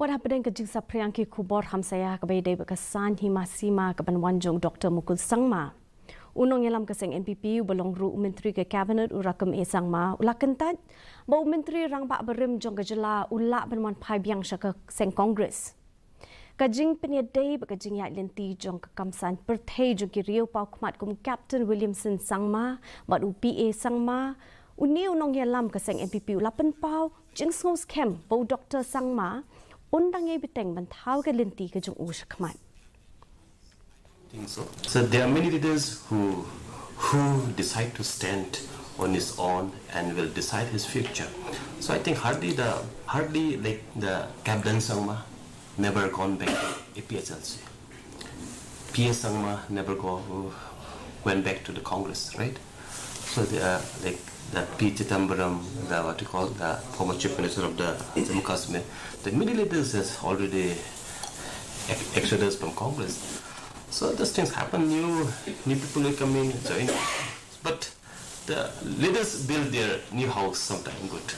What happened ke sa priangki kubor hamsaya ke bay bekasan himasima ke banwanjong Dr. Mukul Sangma. Nongialam ke seng NPP belong ru menteri ke cabinet urakam Sangma ulakentat bau menteri rang pak berim jong gejala ulak banwan pai Biang syaka seng kongres. Kajing penyedai bekajing yak lenti jong kekamsan perthai jong kiriu pau kmat kum Captain Williamson Sangma mat UPA Sangma uniu Nongialam ke seng NPP ulapen pau jeng ngos kem bau Dr. Sangma undang ye biteng bantau ke lenti ke jong usah kmat. So there are many leaders who decide to stand on his own and will decide his future. So I think hardly like the Captain Sangma never gone back to APSLC. PS Sangma never went back to the Congress, right? So like the P. Chidambaram, the former Chief Minister of the Jammu Kashmir, the many leaders has already exodus from Congress. So these things happen, new people will come in, join. But the leaders build their new house sometime good.